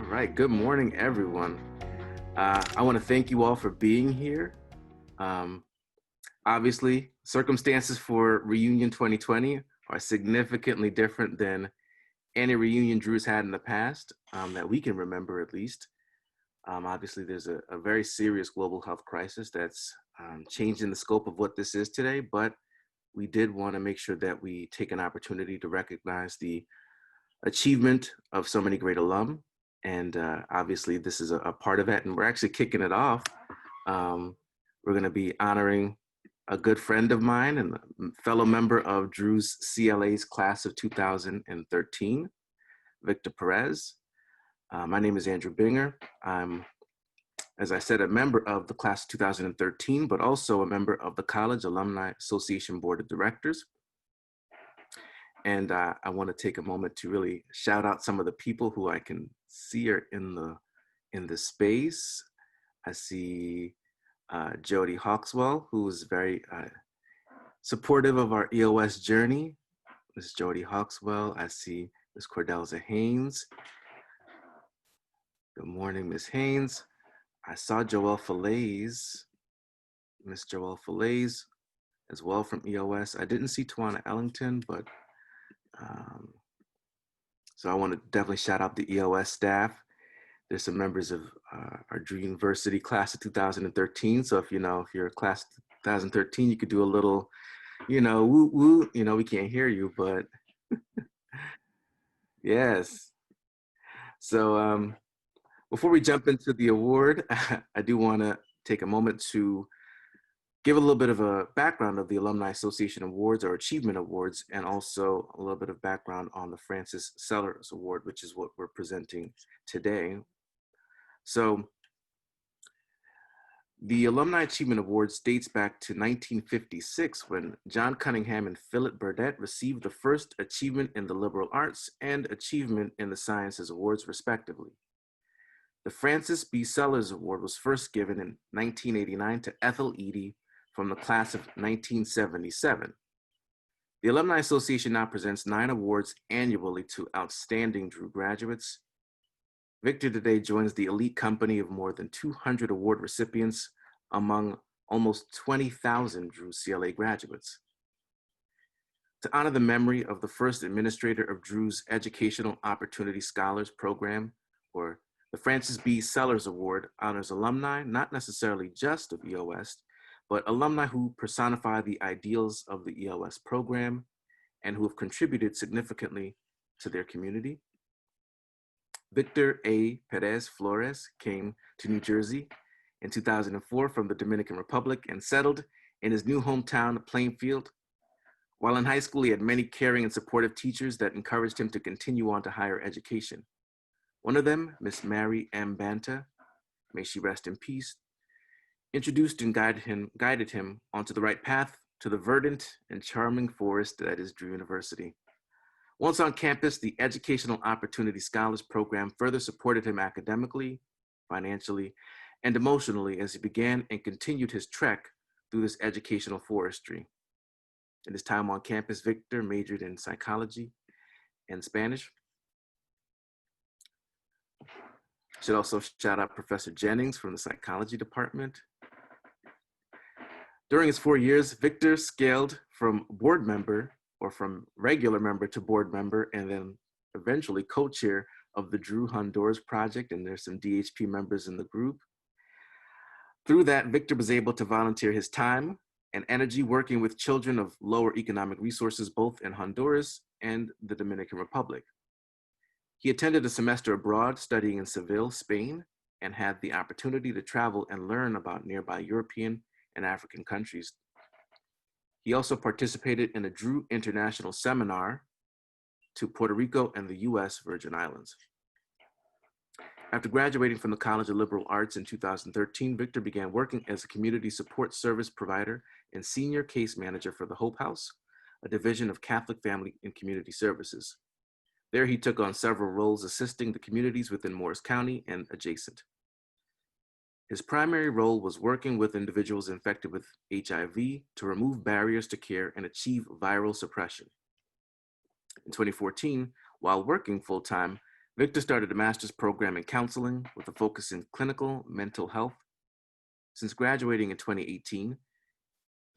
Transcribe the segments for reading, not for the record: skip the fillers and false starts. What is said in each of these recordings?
right. Good morning, everyone. I want to thank you all for being here. Um, Obviously, circumstances for Reunion 2020 are significantly different than any reunion Drew's had in the past, that we can remember at least. Obviously, there's a very serious global health crisis that's changing the scope of what this is today, but we did want to make sure that we take an opportunity to recognize the achievement of so many great alum. And obviously, this is a part of it. And we're actually kicking it off. We're going to be honoring a good friend of mine and fellow member of Drew's CLA's class of 2013, Victor Perez. My name is Andrew Binger. I'm, as I said, a member of the class of 2013, but also a member of the College Alumni Association Board of Directors. And I want to take a moment to really shout out some of the people who I can see are in the space. I see Jody Hawkswell, who is very supportive of our EOS journey. Miss Jody Hawkswell. I see Miss Cordelza Haynes. Good morning, Miss Haynes. I saw Joelle Falaise, Miss Joelle Falaise as well from EOS. I didn't see Tawana Ellington, but so I want to definitely shout out the EOS staff. There's some members of our Drew University class of 2013. So if you're a class of 2013, you could do a little, woo woo. We can't hear you, but yes. So before we jump into the award, I do want to take a moment to give a little bit of a background of the Alumni Association Awards or Achievement Awards, and also a little bit of background on the Francis Sellers Award, which is what we're presenting today. So the Alumni Achievement Awards dates back to 1956 when John Cunningham and Philip Burdett received the first Achievement in the Liberal Arts and Achievement in the Sciences Awards, respectively. The Francis B. Sellers Award was first given in 1989 to Ethel Eady from the class of 1977. The Alumni Association now presents 9 awards annually to outstanding Drew graduates. Victor today joins the elite company of more than 200 award recipients among almost 20,000 Drew CLA graduates. To honor the memory of the first administrator of Drew's Educational Opportunity Scholars Program, or the Francis B. Sellers Award, honors alumni not necessarily just of EOS, but alumni who personify the ideals of the EOS program and who have contributed significantly to their community. Victor A. Perez Flores came to New Jersey in 2004 from the Dominican Republic and settled in his new hometown, Plainfield. While in high school, he had many caring and supportive teachers that encouraged him to continue on to higher education. One of them, Miss Mary M. Banta, may she rest in peace, introduced and guided him onto the right path to the verdant and charming forest that is Drew University. Once on campus, the Educational Opportunity Scholars Program further supported him academically, financially, and emotionally as he began and continued his trek through this educational forestry. In his time on campus, Victor majored in psychology and Spanish. Should also shout out Professor Jennings from the psychology department. During his 4 years, Victor scaled from board member or from regular member to board member, and then eventually co-chair of the Drew Honduras Project, and there's some DHP members in the group. Through that, Victor was able to volunteer his time and energy working with children of lower economic resources, both in Honduras and the Dominican Republic. He attended a semester abroad studying in Seville, Spain, and had the opportunity to travel and learn about nearby European and African countries. He also participated in a Drew International Seminar to Puerto Rico and the US Virgin Islands. After graduating from the College of Liberal Arts in 2013, Victor began working as a community support service provider and senior case manager for the Hope House, a division of Catholic Family and Community Services. There he took on several roles assisting the communities within Morris County and adjacent. His primary role was working with individuals infected with HIV to remove barriers to care and achieve viral suppression. In 2014, while working full-time, Victor started a master's program in counseling with a focus in clinical mental health. Since graduating in 2018,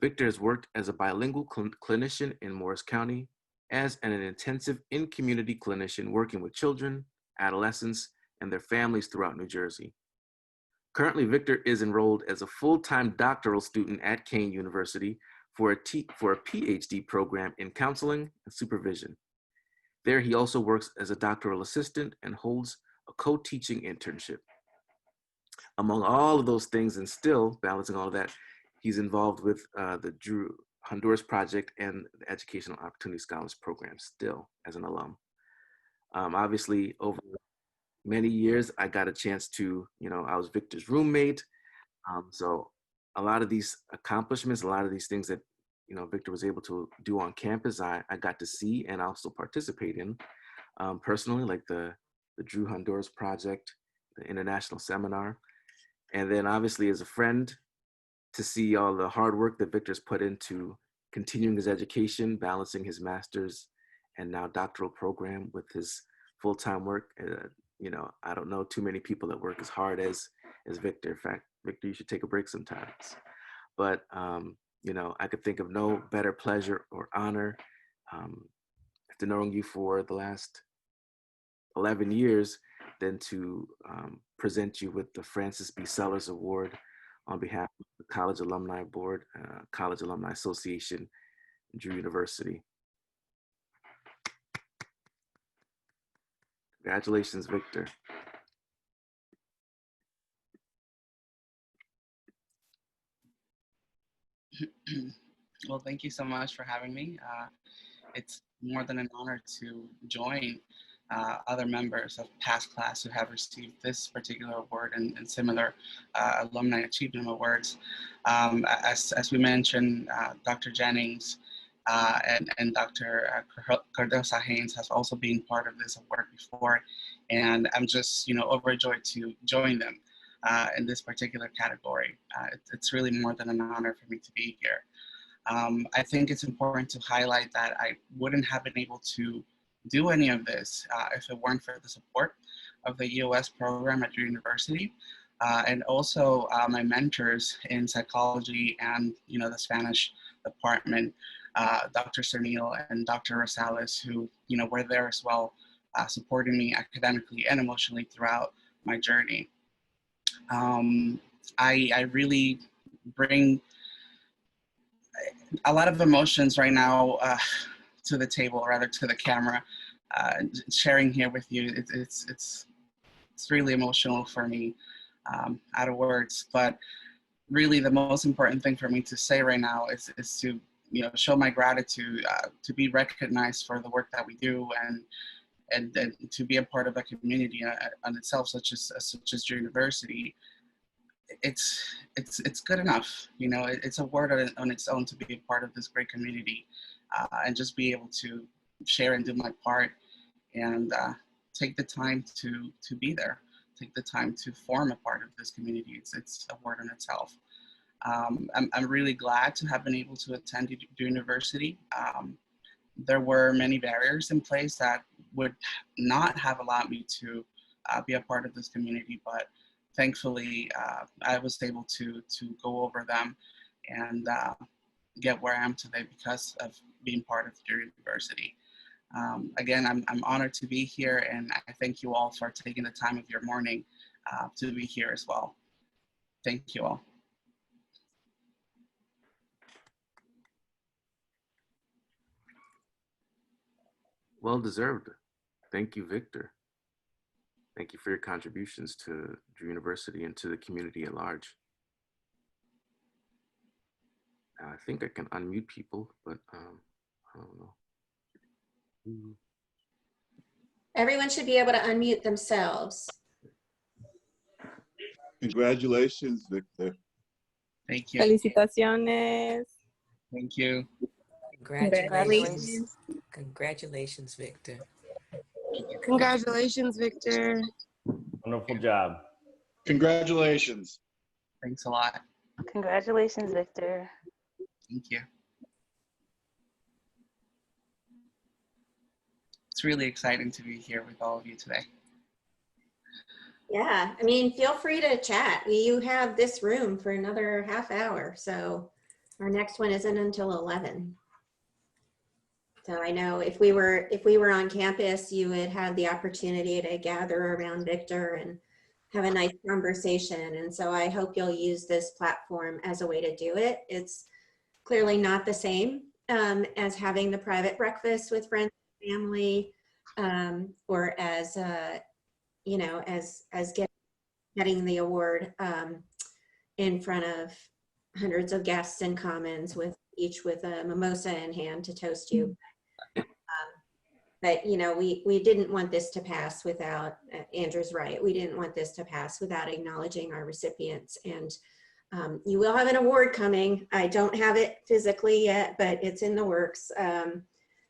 Victor has worked as a bilingual clinician in Morris County, as an intensive in-community clinician working with children, adolescents, and their families throughout New Jersey. Currently, Victor is enrolled as a full-time doctoral student at Kane University for a PhD program in counseling and supervision. There, he also works as a doctoral assistant and holds a co-teaching internship. Among all of those things, and still balancing all of that, he's involved with the Drew Honduras Project and the Educational Opportunity Scholars Program still as an alum. Obviously, over many years, I got a chance to, I was Victor's roommate. So a lot of these accomplishments, a lot of these things that, Victor was able to do on campus, I got to see and also participate in personally, like the Drew Honduras Project, the international seminar. And then obviously as a friend, to see all the hard work that Victor's put into continuing his education, balancing his master's and now doctoral program with his full-time work. I don't know too many people that work as hard as Victor. In fact, Victor, you should take a break sometimes. But, I could think of no better pleasure or honor after knowing you for the last 11 years than to present you with the Francis B. Sellers Award on behalf of the College Alumni Board, College Alumni Association, Drew University. Congratulations, Victor. Well, thank you so much for having me. It's more than an honor to join other members of past class who have received this particular award and similar alumni achievement awards. As we mentioned, Dr. Jennings and Dr. Cardosa Haynes has also been part of this award before, and I'm just overjoyed to join them in this particular category. It's really more than an honor for me to be here. I think it's important to highlight that I wouldn't have been able to do any of this if it weren't for the support of the EOS program at your university, and also my mentors in psychology and the Spanish department, Dr. Cernil and Dr. Rosales, who were there as well, supporting me academically and emotionally throughout my journey. I really bring a lot of emotions right now to the table, rather to the camera, sharing here with you. It's really emotional for me, out of words. But really, the most important thing for me to say right now is to show my gratitude, to be recognized for the work that we do, and to be a part of a community on itself, such as your university. It's good enough. It's a word on its own to be a part of this great community, and just be able to share and do my part, and take the time to be there, take the time to form a part of this community. It's a word on itself. I'm really glad to have been able to attend the university. There were many barriers in place that would not have allowed me to be a part of this community, but thankfully, I was able to go over them and get where I am today because of being part of your university. Again, I'm honored to be here, and I thank you all for taking the time of your morning to be here as well. Thank you all. Well deserved. Thank you, Victor. Thank you for your contributions to Drew University and to the community at large. I think I can unmute people, but I don't know. Everyone should be able to unmute themselves. Congratulations, Victor. Thank you. Felicitaciones. Thank you. Congratulations. Congratulations, Victor. Congratulations, Victor. Wonderful job. Congratulations. Thanks a lot. Congratulations, Victor. Thank you. It's really exciting to be here with all of you today. Yeah, I mean, feel free to chat. You have this room for another half hour, so our next one isn't until 11. So I know if we were on campus, you would have the opportunity to gather around Victor and have a nice conversation. And so I hope you'll use this platform as a way to do it. It's clearly not the same as having the private breakfast with friends and family, or as as getting the award in front of hundreds of guests and commons, with each with a mimosa in hand to toast you. But we didn't want this to pass without, Andrew's right, we didn't want this to pass without acknowledging our recipients. And you will have an award coming. I don't have it physically yet, but it's in the works.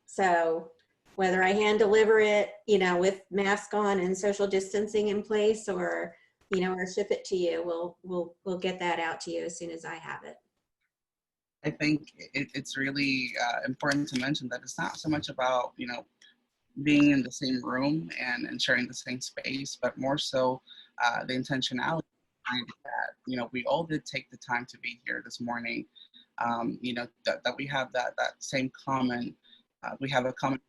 So whether I hand deliver it, with mask on and social distancing in place, or ship it to you, we'll get that out to you as soon as I have it. I think it's really important to mention that it's not so much about, being in the same room and sharing the same space, but more so the intentionality behind that, we all did take the time to be here this morning, that we have that same common, we have a common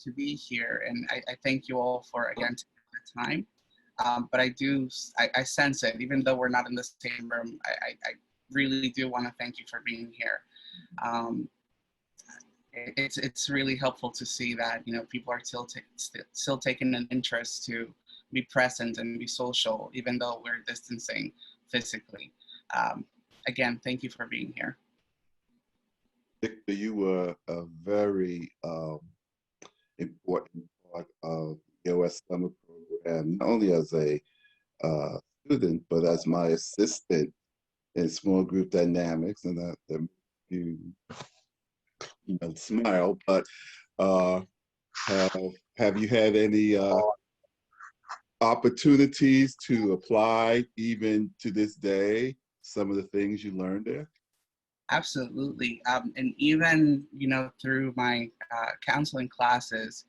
to be here. And I thank you all for, again, taking the time. But I sense it, even though we're not in the same room, I really do want to thank you for being here. It's really helpful to see that people are still taking an interest to be present and be social, even though we're distancing physically. Again, thank you for being here. Victor, you were a very important part of the OS Summer Program, not only as a student, but as my assistant in small group dynamics. And that you smile, but have you had any opportunities to apply even to this day some of the things you learned there? Absolutely. And even, through my counseling classes,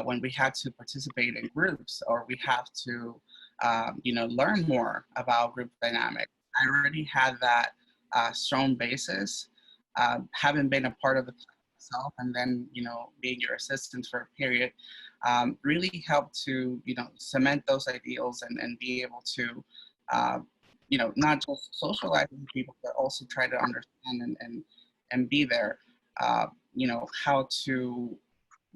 when we had to participate in groups, or we have to, learn more about group dynamics, I already had that strong basis, having been a part of the class myself, and then, being your assistant for a period, really helped to, cement those ideals and be able to, not just socialize with people, but also try to understand and be there, how to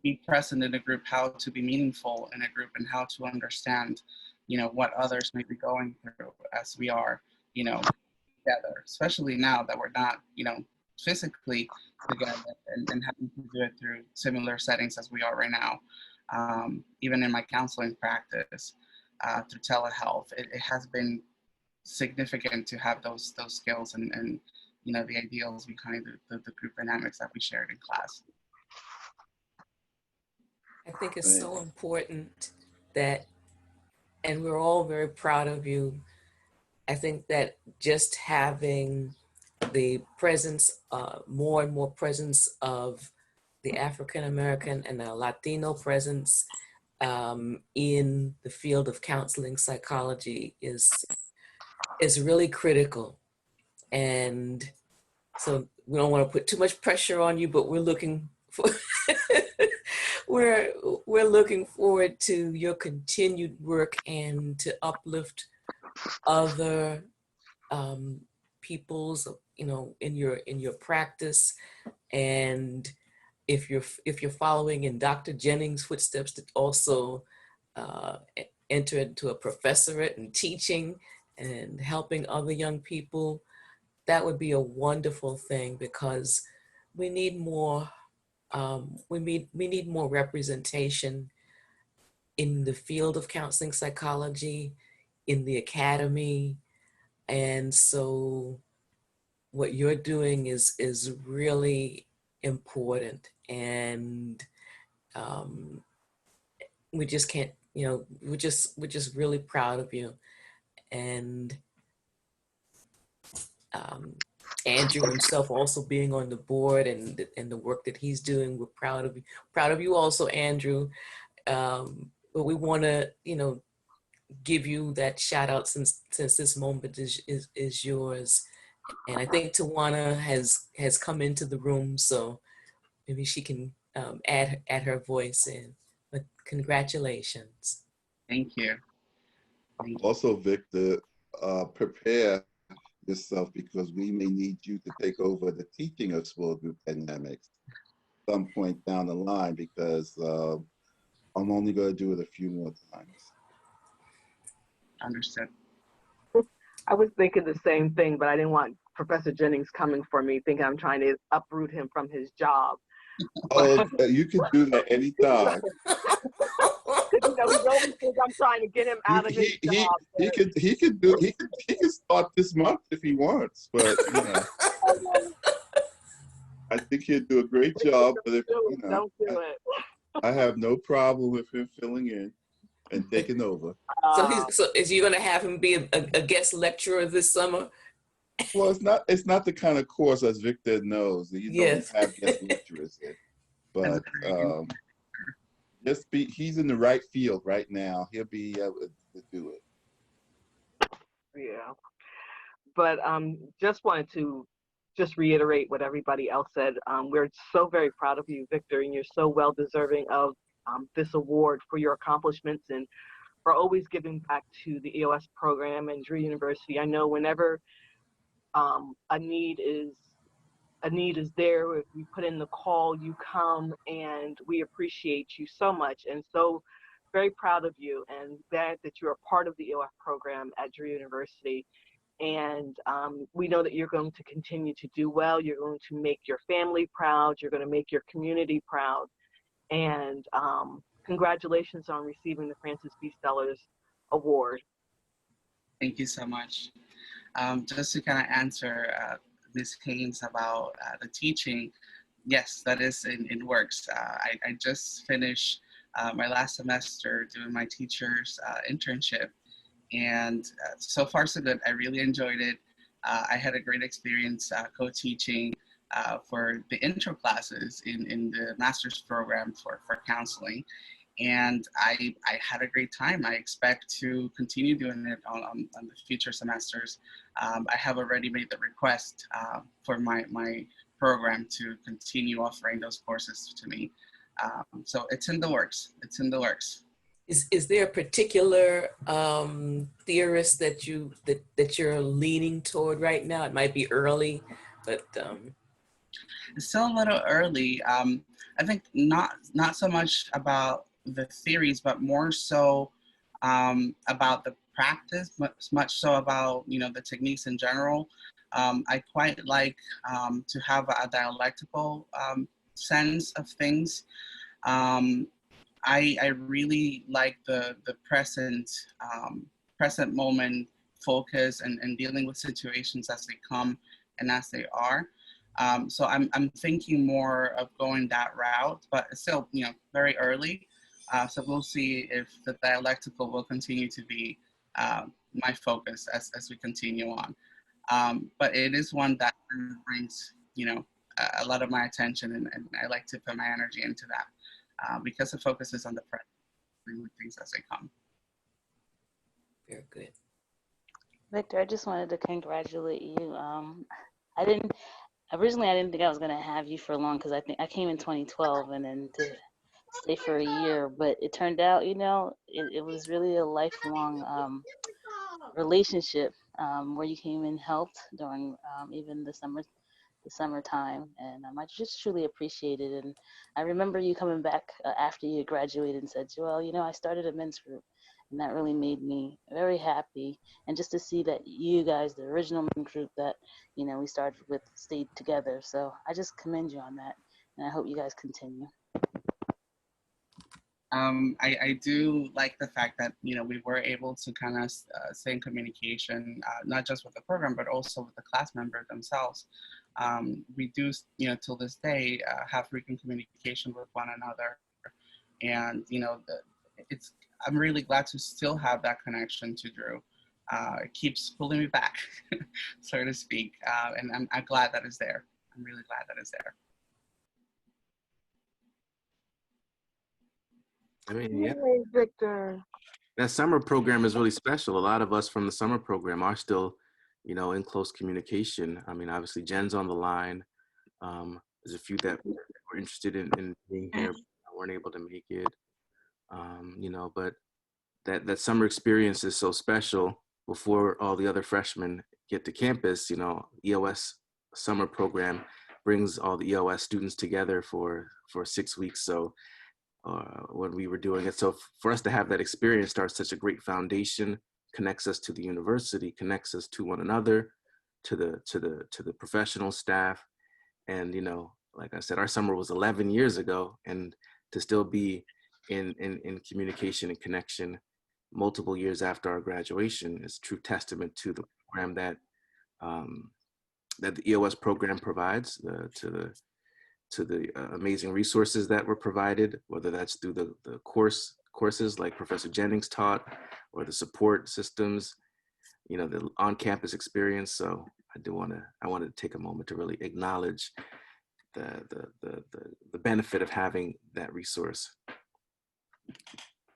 be present in a group, how to be meaningful in a group, and how to understand, what others may be going through as we are, together, especially now that we're not, physically together, and having to do it through similar settings as we are right now. Even in my counseling practice, through telehealth, it has been significant to have those skills and the ideals behind the group dynamics that we shared in class. I think it's so important that, and we're all very proud of you. I think that just having the presence, more and more presence of the African American and the Latino presence in the field of counseling psychology is really critical. And so we don't want to put too much pressure on you, but we're looking for we're looking forward to your continued work and to uplift other people's, in your practice. And if you're following in Dr. Jennings' footsteps, to also enter into a professorate and teaching and helping other young people, that would be a wonderful thing, because we need more we need more representation in the field of counseling psychology, in the academy. And so what you're doing is really important. And we just can't, we're just really proud of you. And Andrew himself also being on the board and the work that he's doing, we're proud of you. Proud of you also, Andrew. But we want to, give you that shout out since this moment is yours. And I think Tawana has come into the room, so maybe she can add her voice in. But congratulations. Thank you. Thank you. Also, Victor, prepare yourself because we may need you to take over the teaching of small group dynamics some point down the line because I'm only going to do it a few more times. Understood. I was thinking the same thing, but I didn't want Professor Jennings coming for me, thinking I'm trying to uproot him from his job. Oh, you can do that anytime. You know, he always thinks I'm trying to get him out of his job. He can start this month if he wants, but you know, I think he'll do a great job. But if you know, Don't do it. I have no problem with him filling in and taking over. So is you gonna have him be a guest lecturer this summer? Well, it's not the kind of course as Victor knows. You Yes. don't have guest lecturers in, but he's in the right field right now. He'll be able to do it. Yeah. But just wanted to just reiterate what everybody else said. We're so very proud of you, Victor, and you're so well deserving of this award for your accomplishments and for always giving back to the EOS program and Drew University. I know whenever a need is there, if you put in the call, you come, and we appreciate you so much, and so very proud of you, and glad that you're a part of the EOF program at Drew University. And we know that you're going to continue to do well. You're going to make your family proud. You're going to make your community proud. And congratulations on receiving the Francis B. Stellers Award. Thank you so much. Just to kind of answer Ms. Haynes about the teaching, yes, that is in works. I just finished my last semester doing my teacher's internship, and so far so good. I really enjoyed it. I had a great experience co-teaching for the intro classes in the master's program for counseling. And I had a great time. I expect to continue doing it on the future semesters. I have already made the request for my program to continue offering those courses to me. So it's in the works. It's in the works. Is there a particular theorist that you're leaning toward right now? It might be early, but it's still a little early. I think not so much about the theories, but more so about the practice, much so about the techniques in general. I quite like to have a dialectical sense of things. I really like the present moment focus and dealing with situations as they come and as they are. So I'm thinking more of going that route, but it's still very early. So we'll see if the dialectical will continue to be my focus as we continue on. But it is one that brings a lot of my attention, and I like to put my energy into that because the focus is on the present, with things as they come. very good. Victor, I just wanted to congratulate you. Originally I didn't think I was gonna have you for long because I came in 2012 and then to stay for a year, but it turned out, it was really a lifelong relationship where you came and helped during even the summertime, and I just truly appreciate it. And I remember you coming back after you graduated and said, Joelle, I started a men's group, and that really made me very happy. And just to see that you guys, the original men's group that we started with, stayed together. So I just commend you on that, and I hope you guys continue. I do like the fact that we were able to kind of stay in communication, not just with the program but also with the class members themselves. We do till this day have frequent communication with one another, and I'm really glad to still have that connection to Drew. It keeps pulling me back, so to speak, and I'm glad that it's there. I'm really glad that it's there. I mean, yeah, Yay, Victor. that summer program is really special. A lot of us from the summer program are still, you know, in close communication. I mean, obviously Jen's on the line. There's a few that were interested in being here, but weren't able to make it. You know, but that summer experience is so special before all the other freshmen get to campus. You know, EOS summer program brings all the EOS students together for 6 weeks. So when we were doing it, so for us to have that experience starts such a great foundation, connects us to the university, connects us to one another, to the professional staff. And, you know, like I said, our summer was 11 years ago, and to still be in communication and connection multiple years after our graduation is true testament to the program that that the EOS program provides, to the amazing resources that were provided, whether that's through the courses like Professor Jennings taught, or the support systems, you know, the on-campus experience. So I wanted to take a moment to really acknowledge the benefit of having that resource.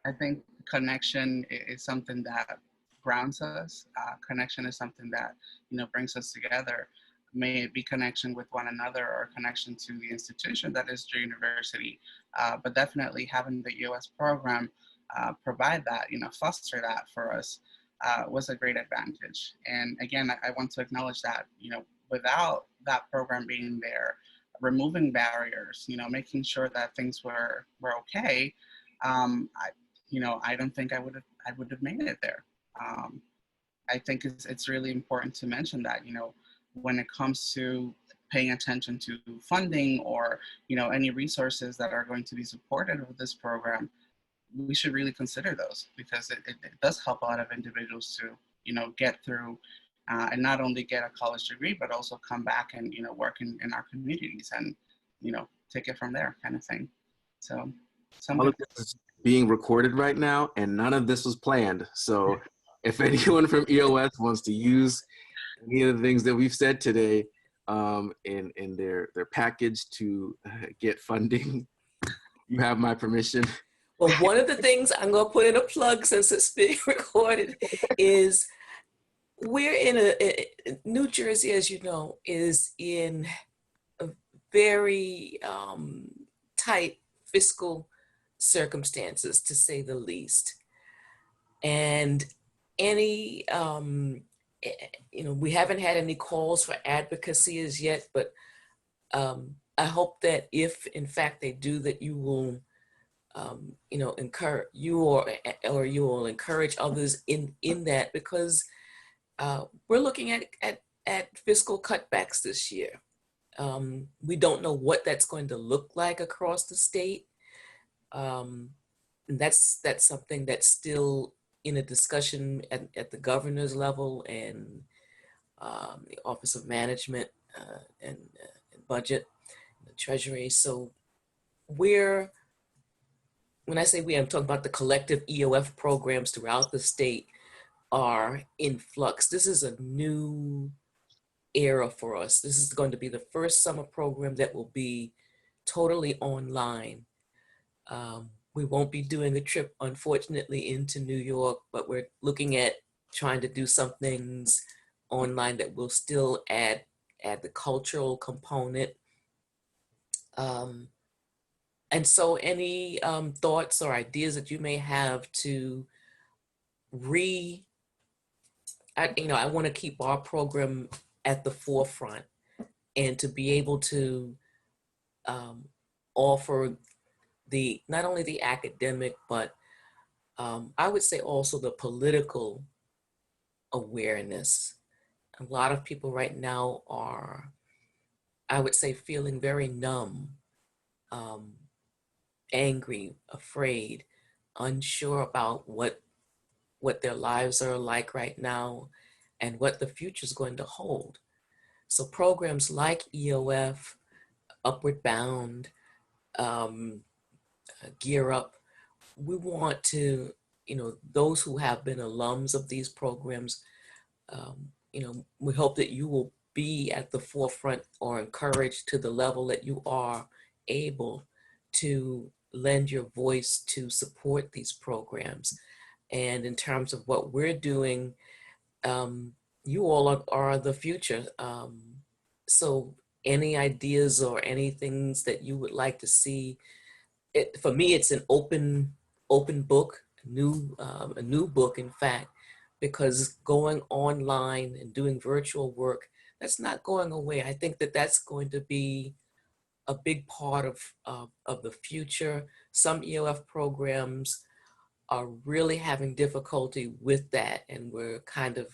I think connection is something that grounds us. Connection is something that, you know, brings us together. May it be connection with one another or connection to the institution that is your university. But definitely having the EOS program provide that, you know, foster that for us was a great advantage. And again, I want to acknowledge that, you know, without that program being there, removing barriers, you know, making sure that things were okay, I don't think I would have made it there. I think it's really important to mention that, you know, when it comes to paying attention to funding or, you know, any resources that are going to be supported with this program, we should really consider those, because it does help a lot of individuals to, you know, get through and not only get a college degree, but also come back and, you know, work in our communities and, you know, take it from there kind of thing. So All something. of this is being recorded right now, and none of this was planned. So if anyone from EOS wants to use any of the things that we've said today in their package to get funding, you have my permission. Well, one of the things I'm going to put in a plug since it's being recorded is we're in New Jersey, as you know, is in a very tight fiscal circumstances, to say the least. And any, we haven't had any calls for advocacy as yet, but I hope that if in fact they do, that you will encourage you or you will encourage others in that, because we're looking at fiscal cutbacks this year. We don't know what that's going to look like across the state. And that's something that's still in a discussion at the governor's level and the Office of Management and Budget, the Treasury. So when I say we, I'm talking about the collective EOF programs throughout the state are in flux. This is a new era for us. This is going to be the first summer program that will be totally online. We won't be doing a trip, unfortunately, into New York, but we're looking at trying to do some things online that will still add the cultural component. And so any thoughts or ideas that you may have to I want to keep our program at the forefront and to be able to offer not only the academic, but I would say also the political awareness. A lot of people right now are, I would say, feeling very numb, angry, afraid, unsure about what their lives are like right now and what the future is going to hold. So programs like EOF, Upward Bound, Gear Up, we want to, those who have been alums of these programs, we hope that you will be at the forefront or encouraged to the level that you are able to lend your voice to support these programs. And in terms of what we're doing, you all are the future. So any ideas or any things that you would like to see, for me, it's an open book, a new book, in fact, because going online and doing virtual work, that's not going away. I think that that's going to be a big part of the future. Some EOF programs are really having difficulty with that, and we're kind of,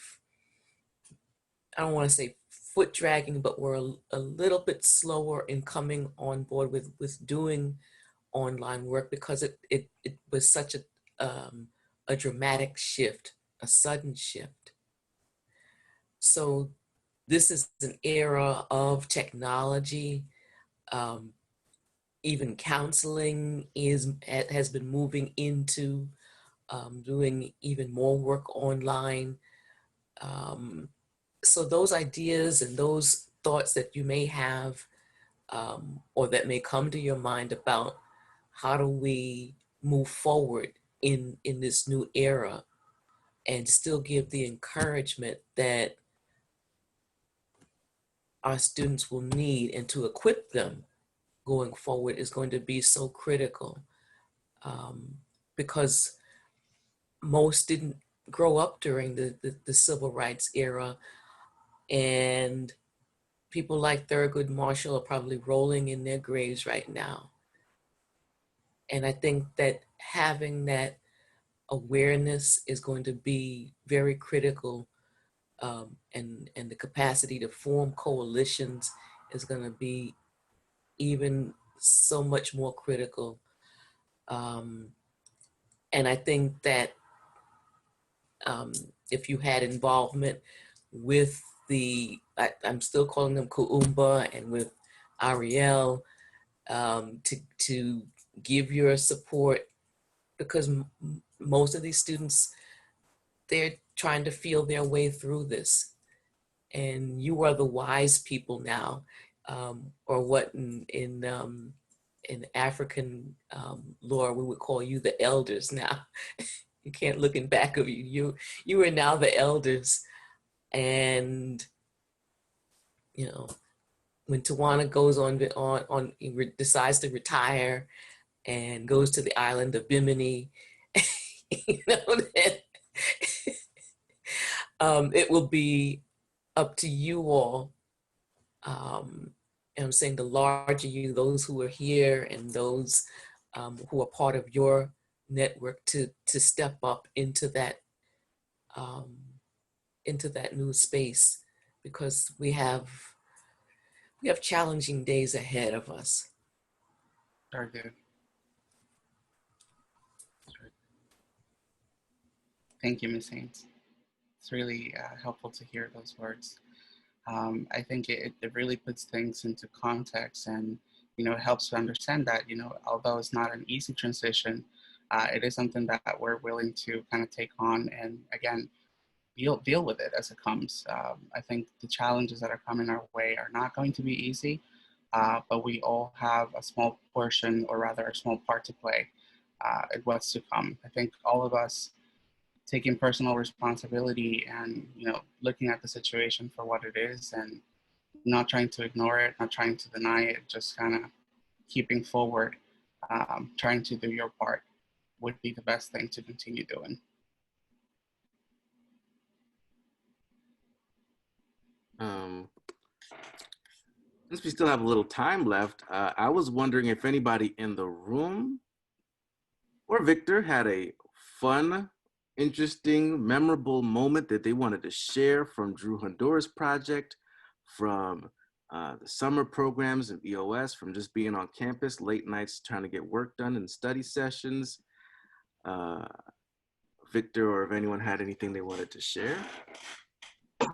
I don't want to say foot dragging, but we're a little bit slower in coming on board with doing online work because it was such a dramatic shift, a sudden shift. So this is an era of technology. Even counseling has been moving into doing even more work online. So those ideas and those thoughts that you may have, or that may come to your mind about how do we move forward in this new era and still give the encouragement that our students will need, and to equip them going forward is going to be so critical, because most didn't grow up during the civil rights era, and people like Thurgood Marshall are probably rolling in their graves right now. And I think that having that awareness is going to be very critical, and the capacity to form coalitions is going to be even so much more critical. And I think that if you had involvement with I'm still calling them Kuumba, and with Ariel, to give your support, because most of these students, they're trying to feel their way through this. And you are the wise people now, or what in African lore, we would call you the elders now. You can't looking back of you are now the elders. And you know, when Tawana goes on decides to retire and goes to the island of Bimini, you know, that it will be up to you all. And I'm saying the larger you, those who are here and those who are part of your network, to step up into that new space, because we have challenging days ahead of us. Very good. Thank you, Ms. Haynes. It's really helpful to hear those words. I think it really puts things into context, and it helps to understand that although it's not an easy transition, it is something that we're willing to kind of take on, and again, deal with it as it comes. I think the challenges that are coming our way are not going to be easy, but we all have a small portion, or rather a small part to play in what's to come. I think all of us taking personal responsibility and looking at the situation for what it is, and not trying to ignore it, not trying to deny it, just kind of keeping forward, trying to do your part would be the best thing to continue doing. Since we still have a little time left, I was wondering if anybody in the room or Victor had a fun, interesting, memorable moment that they wanted to share from Drew Honduras Project, from the summer programs and EOS, from just being on campus, late nights trying to get work done in study sessions. Victor, or if anyone had anything they wanted to share. Hi,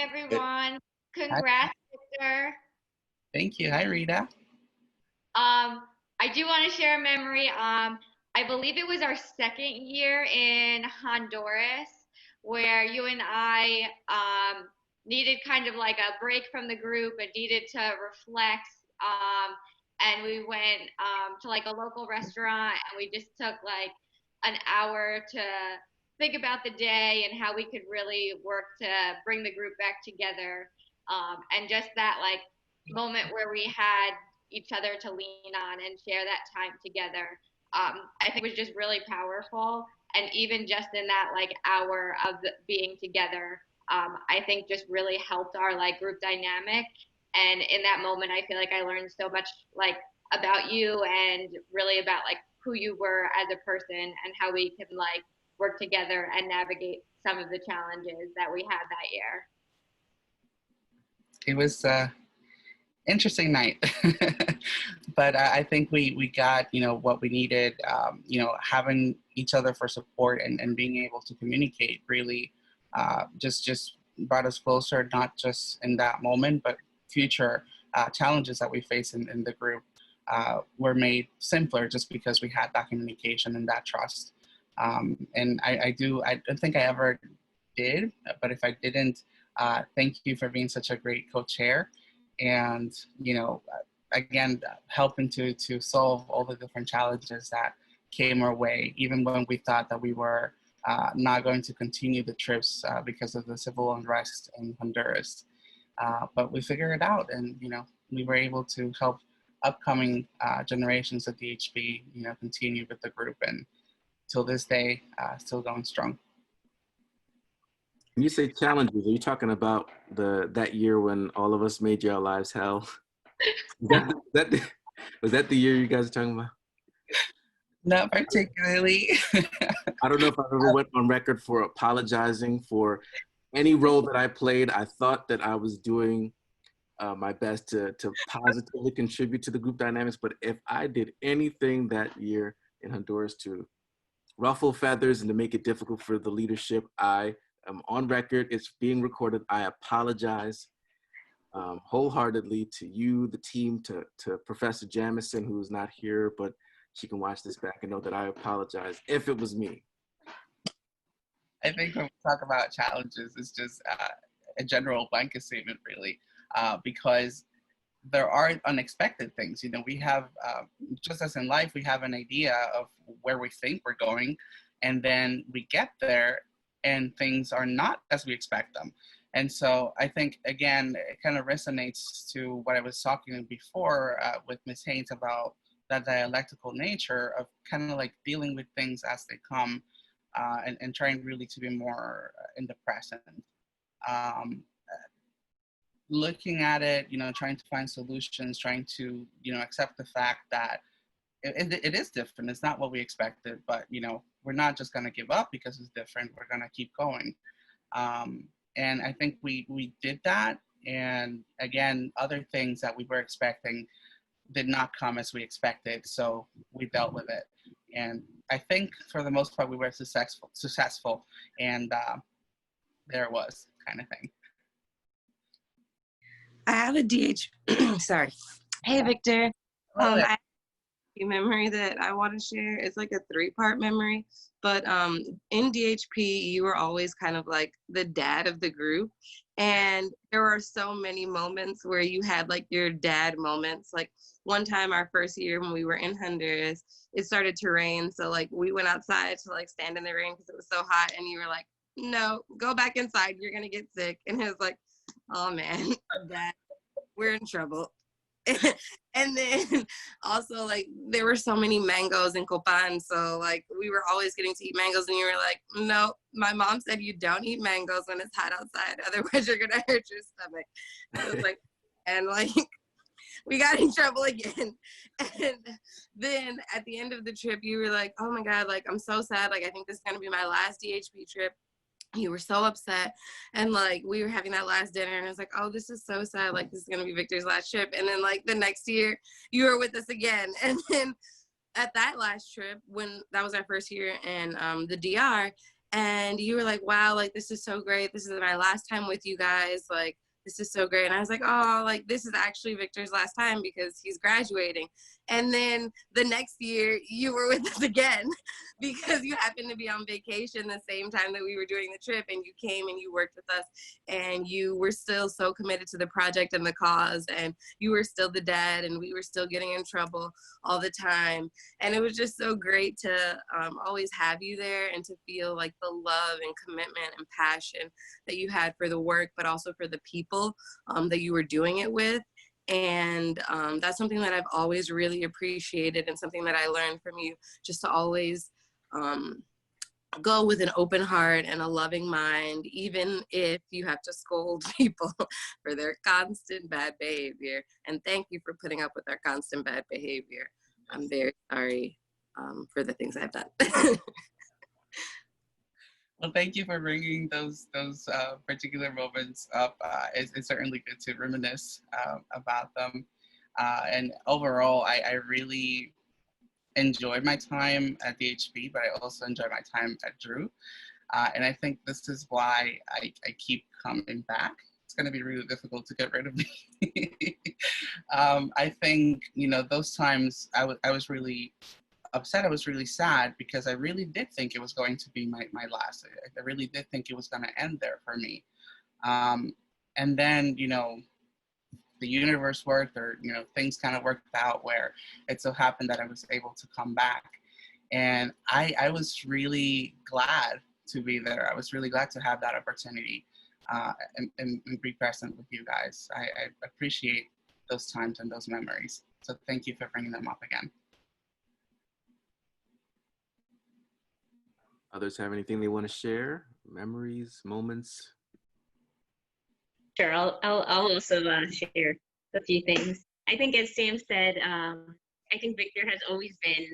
everyone. Congrats, Victor. Thank you. Hi, Rita. I do want to share a memory. I believe it was our second year in Honduras where you and I needed kind of like a break from the group and needed to reflect. And we went to like a local restaurant, and we just took like an hour to think about the day and how we could really work to bring the group back together. And just that like moment where we had each other to lean on and share that time together, I think was just really powerful. And even just in that like hour of being together, I think just really helped our like group dynamic. And in that moment, I feel like I learned so much like about you and really about like who you were as a person and how we can like work together and navigate some of the challenges that we had that year. It was interesting night, but I think we got, you know, what we needed. You know, having each other for support and being able to communicate really just brought us closer, not just in that moment, but future challenges that we face in the group were made simpler just because we had that communication and that trust. And I don't think I ever did, but if I didn't, thank you for being such a great co-chair. And, you know, again, helping to solve all the different challenges that came our way, even when we thought that we were not going to continue the trips because of the civil unrest in Honduras. But we figured it out, and, you know, we were able to help upcoming generations of DHB, you know, continue with the group, and till this day, still going strong. When you say challenges, are you talking about that year when all of us made your lives hell? Was that the year you guys are talking about? Not particularly. I don't know if I've ever went on record for apologizing for any role that I played. I thought that I was doing my best to positively contribute to the group dynamics, but if I did anything that year in Honduras to ruffle feathers and to make it difficult for the leadership, I am on record. It's being recorded. I apologize wholeheartedly to you, the team, to Professor Jamison, who's not here, but she can watch this back and know that I apologize if it was me. I think when we talk about challenges, it's just a general blanket statement, really, because there are unexpected things. You know, we have, just as in life, we have an idea of where we think we're going, and then we get there and things are not as we expect them. And so I think, again, it kind of resonates to what I was talking before with Ms. Haynes about that dialectical nature of kind of like dealing with things as they come, and trying really to be more in the present. Looking at it, you know, trying to find solutions, trying to, you know, accept the fact that it is different. It's not what we expected, but, you know, we're not just going to give up because it's different. We're going to keep going. And I think we did that. And again, other things that we were expecting did not come as we expected. So we dealt with it. And I think for the most part, we were successful. And there it was, kind of thing. I have a sorry. Hey, Victor. I have a memory that I want to share. It's like a 3-part memory. But in DHP, you were always kind of like the dad of the group. And there were so many moments where you had like your dad moments. Like one time our first year when we were in Honduras, it started to rain. So like we went outside to like stand in the rain because it was so hot. And you were like, no, go back inside. You're going to get sick. And it was like, oh man, Dad, we're in trouble. And then also like there were so many mangoes in Copan, so like we were always getting to eat mangoes, and you were like, no, my mom said you don't eat mangoes when it's hot outside, otherwise you're gonna hurt your stomach. And it was like, and like we got in trouble again. And then at the end of the trip, you were like, oh my God, like I'm so sad, like I think this is gonna be my last DHP trip. You were so upset, and like we were having that last dinner, and I was like, oh, this is so sad, like this is gonna be Victor's last trip. And then like the next year you were with us again. And then at that last trip, when that was our first year in the DR, and you were like, wow, like this is so great, this is my last time with you guys, like this is so great. And I was like, oh, like this is actually Victor's last time because he's graduating. And then the next year you were with us again. because you happened to be on vacation the same time that we were doing the trip, and you came and you worked with us, and you were still so committed to the project and the cause, and you were still the dad, and we were still getting in trouble all the time. And it was just so great to always have you there and to feel like the love and commitment and passion that you had for the work, but also for the people that you were doing it with. And that's something that I've always really appreciated, and something that I learned from you, just to always go with an open heart and a loving mind, even if you have to scold people for their constant bad behavior. And thank you for putting up with our constant bad behavior. I'm very sorry for the things I've done. Well, thank you for bringing those particular moments up. It's certainly good to reminisce about them. And overall, I really enjoyed my time at DHB, but I also enjoyed my time at Drew. And I think this is why I keep coming back. It's going to be really difficult to get rid of me. I think, those times I was really upset. I was really sad, because I really did think it was going to be my last. I really did think it was going to end there for me. And then, the universe worked, or, things kind of worked out where it so happened that I was able to come back. And I was really glad to be there. I was really glad to have that opportunity and be present with you guys. I appreciate those times and those memories. So thank you for bringing them up again. Others have anything they want to share? Memories, moments? Sure, I'll also share a few things. I think, as Sam said, I think Victor has always been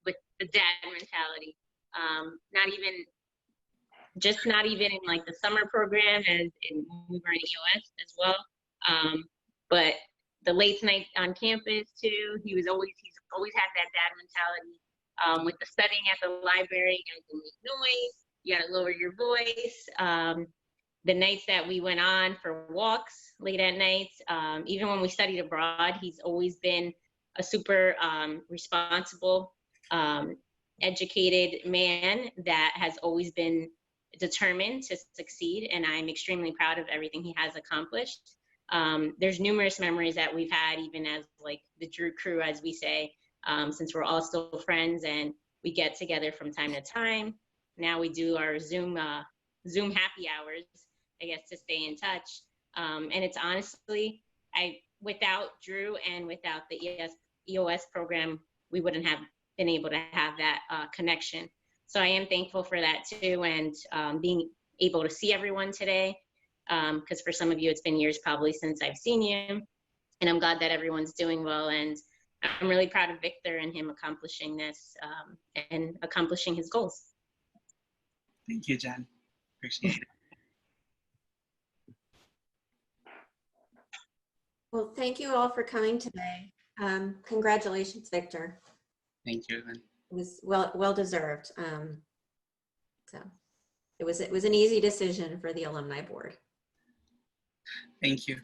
with the dad mentality. Not even in like the summer program, as in when we were in EOS as well. But the late night on campus too. He's always had that dad mentality. With the studying at the library, you gotta make noise, you gotta lower your voice. The nights that we went on for walks late at night, even when we studied abroad, he's always been a super responsible, educated man that has always been determined to succeed, and I'm extremely proud of everything he has accomplished. There's numerous memories that we've had, even as like the Drew crew, as we say, since we're all still friends and we get together from time to time. Now we do our Zoom happy hours, I guess, to stay in touch. And it's honestly, without Drew and without the EOS program, we wouldn't have been able to have that connection. So I am thankful for that too, and being able to see everyone today, because for some of you, it's been years probably since I've seen you, and I'm glad that everyone's doing well. And I'm really proud of Victor and him accomplishing this and accomplishing his goals. Thank you, Jen. Appreciate it. Well, thank you all for coming today. Congratulations, Victor. Thank you. It was well deserved. So it was an easy decision for the alumni board. Thank you.